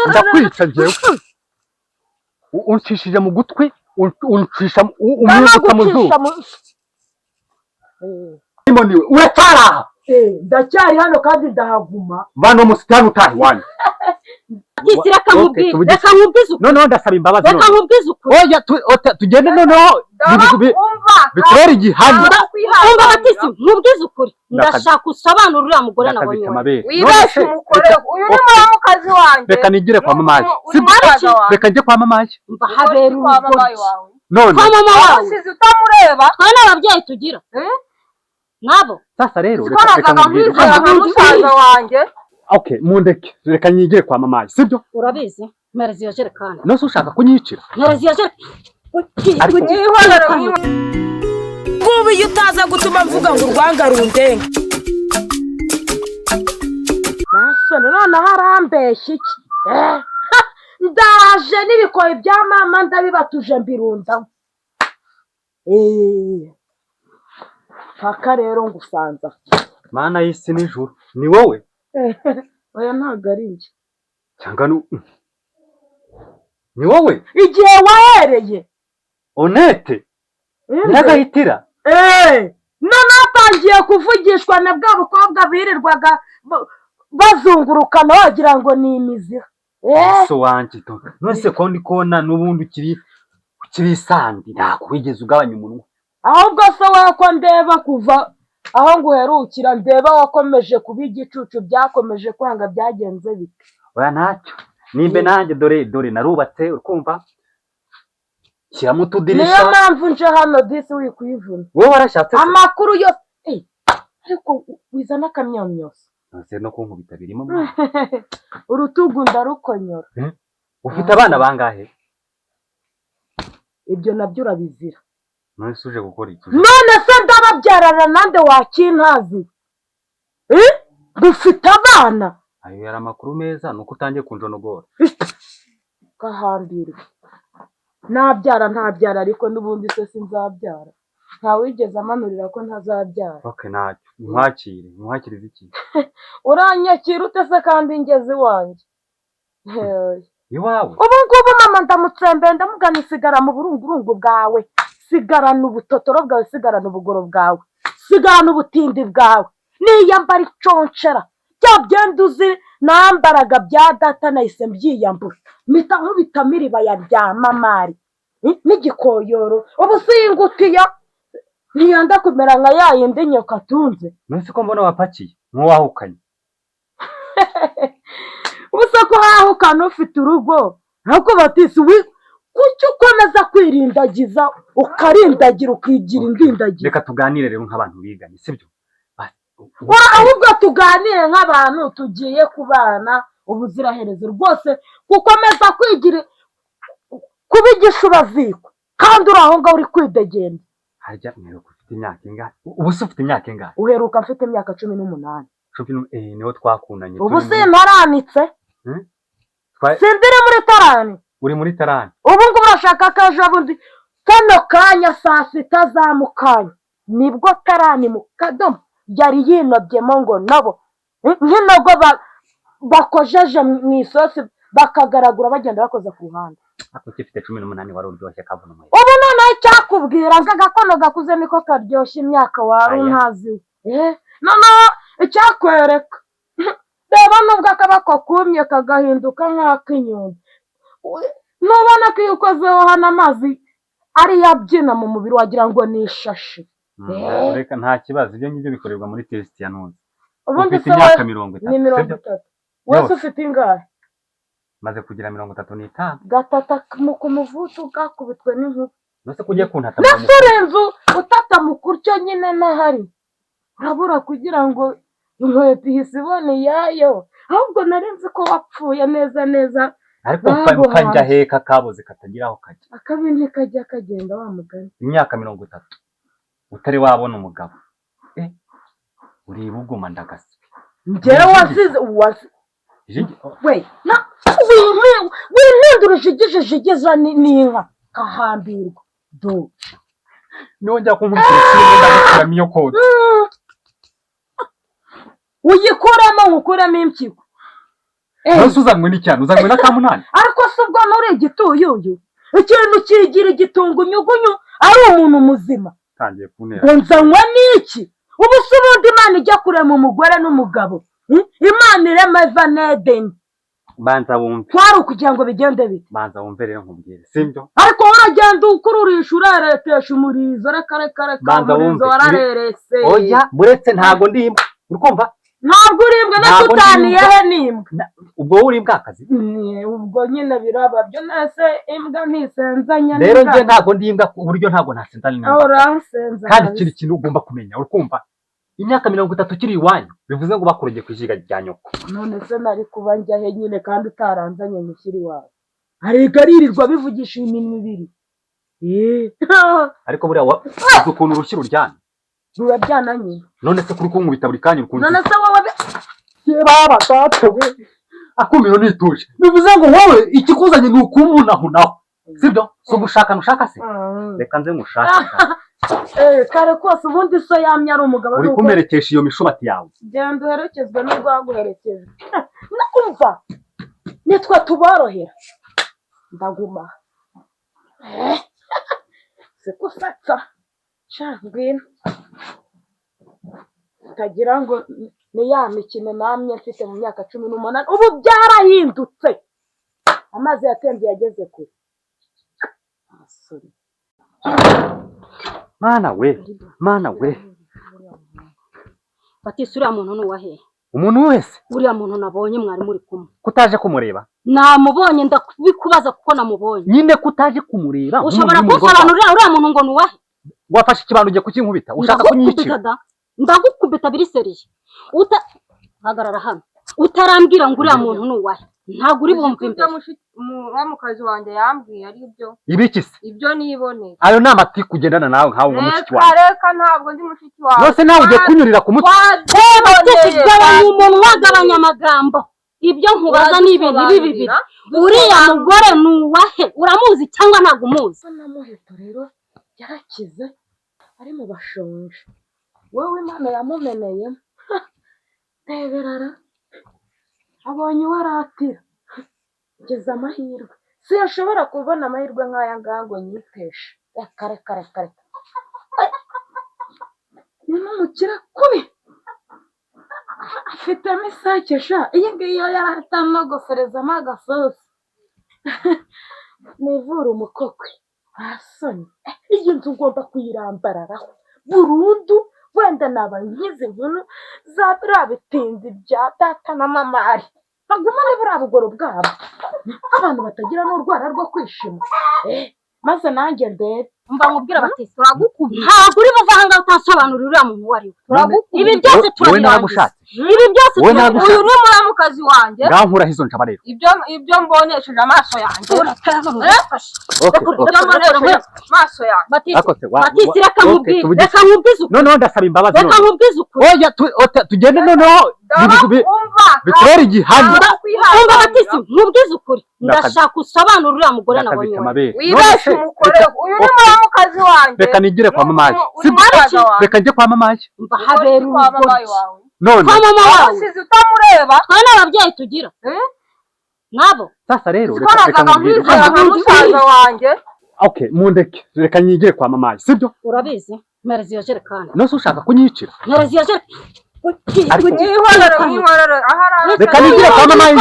ndakwica njyewe uncishije mu gutwi uncisha umwuka mu zuru imoniwe urataraha ndacyari hano kandi ndahaguma bano musitani utahi wanyu reka nkubwize ukuri noneho ndasaba imbabazi reka nkubwize ukuri oya tugende noneho bikorera igihamya umva batisi nkubwize ukuri ndashaka usobanura uriya mugore nabonye wibeshye umugore uyu ni muramukazi wanjye reka nigire kwa mamaye reka njye kwa mamaye mba habera umugore none kwa mama wawe usize utamureba twe n'ababyeyi tugira nabo sasa rero reka musaza wanjye okay mundeke reka nyigire kwa mamaye sibyo urabizi mpereza iyo jerekani nose ushaka kunyicira mpereza iyo jerekani kuba iyo utaza gutuma mvuga ngo urwanga rundenge basone noneho arambeshya iki ndaje n'ibikoyi bya mama ndabibatuje mbirundaho paka rero ngusanza mana y'isi n'ijuru ni wowe oya ntabwo ari njye cyangwa ni wowe igihe wahereye onete nyiragahitira none atangiye kuvugishwa na bwa bukobwa birirwaga bazungurukana wagira ngo ni imiziha so wanjye nose ko ndi kubona n'ubundi ukiri isandi ntabwo wigeze ugabanya umunwa ahubwo se wowe ko ndeba kuva aho nguherukira ndeba wakomeje kuba igicucu byakomeje kwanga byagenze bite oya ntacyo nimbe nanjye dore narubatse ukumva shyiramo utudirisha niyo mpamvu nje hano disi wikuyivuna wowe warashatse amakuru yose ariko wizana akamyamyoso nose no kunkubita birimo urutugu ndarukonyora ufite abana bangahe ibyo nabyo urabizira none uje gukora iki none se ndababyarana nande wakintazi dufite abana ayo yari amakuru meza nuko utangiye kunjonogora gahambirwa ntabyara ariko n'ubundi se sinzabyara ntawigeze amanurira ko ntazabyara okay ntacyo nkwakiriza iki uranyakira ute se kandi ngeze iwanjye iwawe ubu ngubu mama ndamutsembeye ndamugana isigara mu burungurungu bwawe sigarana ubutotoro bwawe sigarana ubugoro bwawe sigarana ubutindi bwawe niyambara iconshera bya byenda uzi nambaraga bya data nahise mbyiyambura mpita nkubita miribaya rya mamari n'igikoyoro ubu singutiya ntiyanda kumera nka ya yindi nyoka atunze none ko mbona wapakiye nk'uwahukanye ubu se ko hahukana ufite urugo ntabwo batisi kuki ukomeza kwirindagiza ukarindagira ukigira indindagiza reka tuganire rero nk'abantu biganye sibyo ahubwo tuganire nk'abantu tugiye kubana ubuziraherezo rwose gukomeza kwigira kuba igishubaziko kandi uri aho ngaho uri kwidegembya harya mperuka ufite imyaka ingahe ubu se ufite imyaka ingahe uheruka mfite imyaka 18 niho twakundanye ubu se ntaranitse sindire muri tarani uri muri tarani ubu ngubu urashaka ko ejo bundi kano kanya saa sita za mukanya nibwo tarani mu kadomo yari yinobyemo ngo nabo nk'inogo bakojeje mu isosi bakagaragura bagenda bakoze ku ruhande ako gifite 18 wari uryoshye kavuna umuhe ubu noneho icyakubwira ngo agakono gakuze niko karyoshye imyaka wari untazi noneho icyakwereka reba nubwo akabako kumye kagahinduka nk'ak'inyundo nubona ko iyo ukozeho hano amazi ari yabyina mu mubiri wagira ngo ni ishashi reka nta kibazo ibyo ngibyo bikorerwa muri test ya none ubundi ufite imyaka 30 ni 30 wese ufite ingahe maze kugira 35 gatata ku muvutu gakubitwe n'inkuba nose kujye kuntata nasurenzu utata mukuryo nyine nahari urabura kugira ngo inkweto ihise ibone yayo ahubwo narinzi ko wapfuye neza ariko ukajya heka kabuze katagiraho kajya akabindi kajya kagenda wa mugani imyaka 30 utari wabona umugabo uri buguma ndagaswe njyewe wasize we na wihindura jigije n'inka kahambirwa do nongera kumukira ndagukura miyo kode uyikuramo ngukuramo impyiko Nose uzanywe n'icyane uzanywe na kamunani. Ariko se ubwo nuri igituyuyu ikintu kigira igitungunyugunyu ari umuntu muzima. Tangiye kunera. Ngo nzanywa n'iki? Ubu se ubundi Imana ijya kurema umugore n'umugabo. Imana irema Eva n'Edeni. Banza wumve. Kwari ukugira ngo bigende bite? Banza wumve rero nkubwire. Sibyo? Ariko uragenda ukururisha ureretesha umurizo reka umurizo wararerese. Oya buretse ntago ndimbwa. Urumva? Ntabwo urimbwa no tutaniye he nimbwa. Ubwo urimbwa akazi. Ubwo nyine biraba byo nase imbwa ntisenzanya n'imbwa. Rero nje ntago ndimbwa ku buryo ntago nasenzanya n'imbwa. Uransenza. Kandi kiri kintu ugomba kumenya. Urumva? Imyaka 30 kiri iwanyu bivuze ngo bakurege kwijiga rya nyoko. None se nari kuba njya he nyine kandi utaranzanye mushyiri wawe. Arigaririrwa bivugisha iminwe ibiri. Ariko buriya ukuntu urushyira uryana. Rurabyana nyine. None se kuri kunkubita buri kanya urukunze. None se wowe baba tatewe. Akumiro nituje. Bivuze ngo wowe ikikuzanye ni ukumunahuna. Sibyo? So gushaka nushaka se. Reka nze ngushaka. Kare kose ubundi so yamye ari umugabo. Uri kumerekesha iyo mishubati yawe. Genda uherekezwe n'urwaguherekeje. Nakumva. Nitwa tuborohera. Ndaguma. Sikusatsa. Ngwino. Tagira ngo ni ya mikino namye mfite mu myaka 18 ubu byarahindutse. Amazi yatembe yageze kure. Mana we. Batisi uriya muntu ni uwahe? Umuntu wese. Uriya muntu nabonye mwari muri kumwe. Kutaje kumureba. Namubonye ndabikubaza kuko namubonye. Nyine kutaje kumureba. Ushobora kusobanurira uriya muntu ngo ni uwahe? Wafashe ikibando ugiye kukinkubita. Ushaka kunyicira. Ndagukubita biri seriye. Hagarara hano. Utarambwira ngo uriya muntu ni uwahe? Ntabwo uri bumve imbere. Mukazi wanjye yambwiye ari ibyo. Ibiki se? Ibyo niboneye. Ayo nama ati kugendana nawe nkawe ngo mushiki wawe. Reka ntabwo ndi mushiki wawe. Nose nawe ugiye kunyurira ku mutwe. Gabanya umunwa gabanya amagambo. Ibyo nkubaza ni ibintu bibiri. Uriya mugore ni uwahe? Uramuzi cyangwa ntabwo umuzi? Namuheto rero yarakize ari mu bashonje. Wowe Imana yamumeneye. Teberara. Abonye waratira. Geza amahirwe. Si yashobora kubona amahirwe nk'aya ngango nyitesha. Kare. Ni mukira kubi. Afite misake sha. Iyi ngiyi yarahatama goferezamo agasosi. Nivura umukokwe. Asoni. Iyi nzu ugomba kuyirambararaho. Burundu wenda nabanyize nkunu za birabitinzi bya data na mamari. Bagumane buriya bugoro bwabo. Abantu batagira n'urwara rwo kwishima. Maze nanjye ndebe. Mba nkubwira Batisi turagukubye. Ntabwo uri buvanga utasobanurira uriya muntu wari we. Turagukubye. Ibi byose turabirangiza. Ibi byose uyu ni muramukazi wanjye. Ngaho nkuraho izo njaba rero. Ibyo mbonesheje amaso yanjye. Amaso yanjye. Batisi reka nkubwize ukuri. Noneho ndasaba imbabazi none. Reka nkubwize ukuri. Oya tugende noneho bikorera igihano. Umva Batisi nkubwize ukuri. Ndashaka usobanurira uriya mugore nabonye. Wibeshe umugore. Uyu ni muramukazi wanjye. Reka nigire kwa mamaye. Reka njye kwa mamaye. Mba habera umugore. None. Kwa mama wawe. Usize utamureba. Twe n'ababyeyi tugira. Nabo. Sasa rero reka nkubwire musaza wanjye. Okay, mundeke. Reka nyigire kwa mamaye. Sibyo? Urabizi? Merezi ya jerekani. Nose ushaka kunyicira. Merezi ya jerekani. Reka nigire kwa mamaye.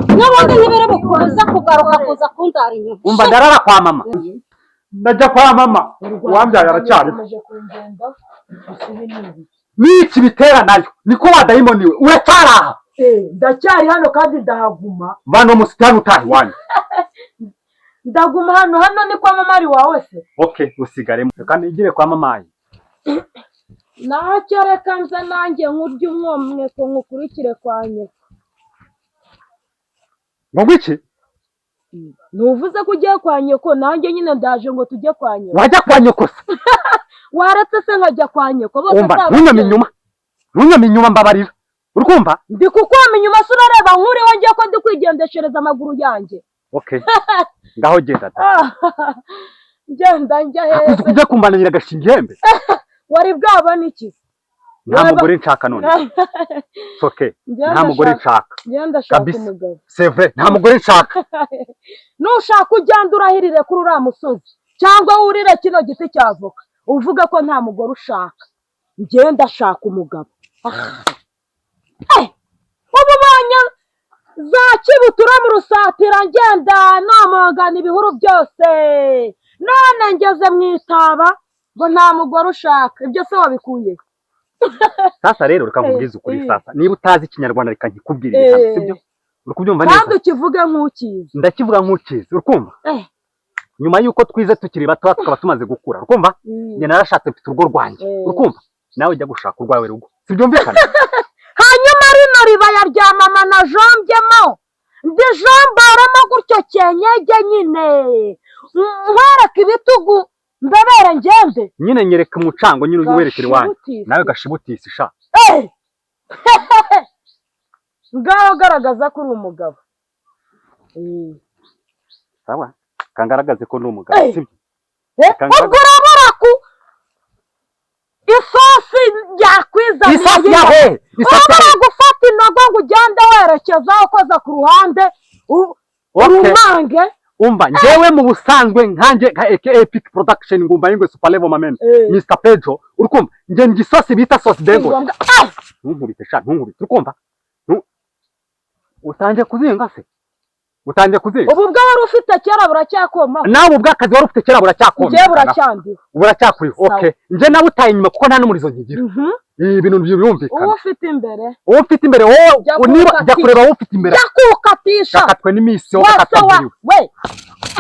N'ubundi ntibere bukuza kugaruka kuza kundara inyuma. Umva ndarara kwa mama. Ndajya kwa mama. Uwambyaye aracyari. Niki bitera nayo. Niko wadayimoniwe. Urataraha. Ndacyari hano kandi ndahaguma. Bano musitani utahi wanyu. Ndaguma hano ni kwa mama ari wawe se. Okay, usigaremo. Reka nigire kwa mamaye. Nacyo reka nze nanjye nkurye umwomwe ko nkukurikire kwa nyoko. Ngo iki? Nuvuze ko ugiye kwa nyoko nanjye nyine ndaje ngo tujye kwa nyoko. Wajya kwa nyoko se? Waretse se nkajya kwa nyoko bose tabara. Ntunyame inyuma mbabarira. Urumva? Ndi kukwama inyuma se urareba nkuriho ngiye ko ndi kwigendeshereza amaguru yanjye. Okay. Ngaho genda. Genda njya heza. Kujya kumbananira gashingembe. Wari bwabona iki? nta mugore nshaka none. Okay. Nta mugore nshaka. Ngenda shaka umugabo. C'est vrai, nta mugore nshaka. Nushaka ugenda urahirire kuri uriya musozi cyangwa wurire kino giti cy'avoka uvuga ko nta mugore ushaka. Ngenda shaka umugabo. Ubu banya za Kibutura mu Rusatira ngenda namagana ibihuru byose none ngeze mu Itaba ngo nta mugore ushaka. Ibyo se wabikuye? Sasa rero reka nkubwize ukuri sasa. Niba utazi ikinyarwanda reka nkikubwirire hano, sibyo? Uri neza? Kandi ukivuge nk'ukizi. Ndakivuga nk'ukizi, urikumva? Nyuma yuko twize tukiri bato tukaba tumaze gukura, urikumva? Njye narashatse mfite urugo rwanjye, urikumva? Nawe ujya gushaka urwawe rugo. Sibyumvikana? Hanyuma rino ribaya rya mama na jombyemo ndi jombaramo gutyo cyenyege nyine nkwereka ibitugu mbebere ngende nyine nyereka umucango nyine uwerekere wanyu nawe gashibutisi sha ngaho garagaza ko uri umugabo. Sawa kangaragaze ko ndi umugabo sibyo? Ubwo urabura ku isosi yakwizaniye isosi yahe urabura gufata inogo ngo ugende werekeza ukoza ku ruhande urumange. Umva njyewe mu busanzwe nkanje nka Epic Production ngumva yingwe Super Level Mamen Mr Pedro urikumva nje ngisosi bita sauce dengo ntunkubite sha ntunkubite urikumva utanje kuzinga se utangiye kuzinga ubu bwa wari ufite kera buracyakoma nawe ubwakazi wari ufite kera buracyakoma nje buracyandi buracyakuri okay nje nawe utaye inyuma kuko nta numurizo ngigira ibintu byumvikana uwo ufite imbere wowe niba jya kureba wowe ufite imbere yakukatisha yakatwe n'imisiyo yakatwiriwe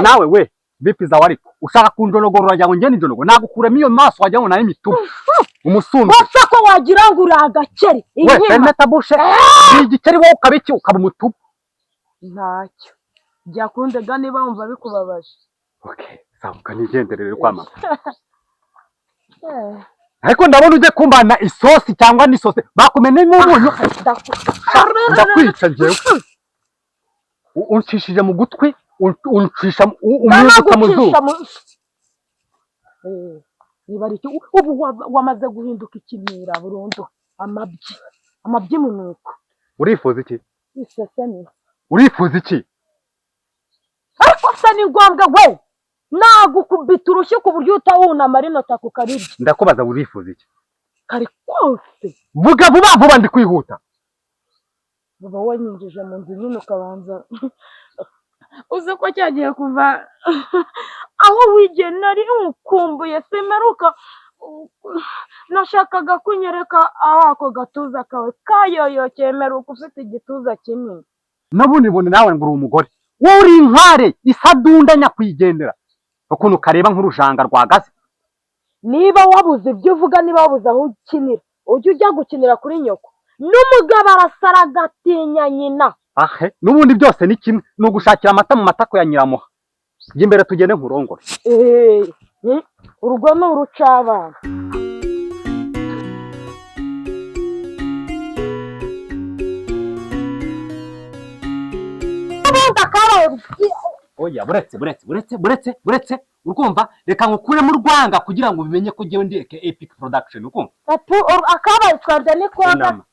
nawe we bipiza wari ushaka kunjonogorora yango nge n'injonogo nagukuramo iyo maso wajya ngo nayo imitubu umusumbi wose ko wagira ngo uri agakeri we feneta bushe igikeri wowe ukabiki ukaba umutubu ntacyo jya kundega niba wumva bikubabaje. Okay sabuka nigenderere kwama ariko ndabona uje kumbana isosi cyangwa n'isose bakumene n'ubunyu ndakwica ngewe uncishije mu gutwi uncisha umwuka mu zuba niba ari ubu wamaze guhinduka ikimira burundu amabyi mu nuko urifuza iki isesemi urifuza iki ariko se ni ngombwa we nagukubita urushyi ku buryo utawunama rinota ku karibyo ndakubaza urifuza iki kari kose vuga vuba ndi kwihuta baba wanyinjije mu nzu nyine ukabanza uzi ko cyagiye kuva aho wigena nari ukumbuye semeruka nashakaga kunyereka aho ako gatuza kawe kayoyokeye meruka ufite igituza kinini nabunibone nawe ngo uri umugore wowe uri inkware isadunda nyakwigendera ukuntu kareba nk'urujanga rwagaze niba wabuze ibyo uvuga niba wabuze aho ukinira ujya gukinira kuri nyoko n'umugabo arasara agatinya nyina ahe n'ubundi byose ni kimwe ni ugushakira amata mu matako ya nyiramuha jya imbere tugende nkurongore urugo ni urucabana oya buretse urumva reka ngukure mu Rwanda kugira ngo bimenye ko jewe ndeke Epic Production ukumva akabaye twanje ni koga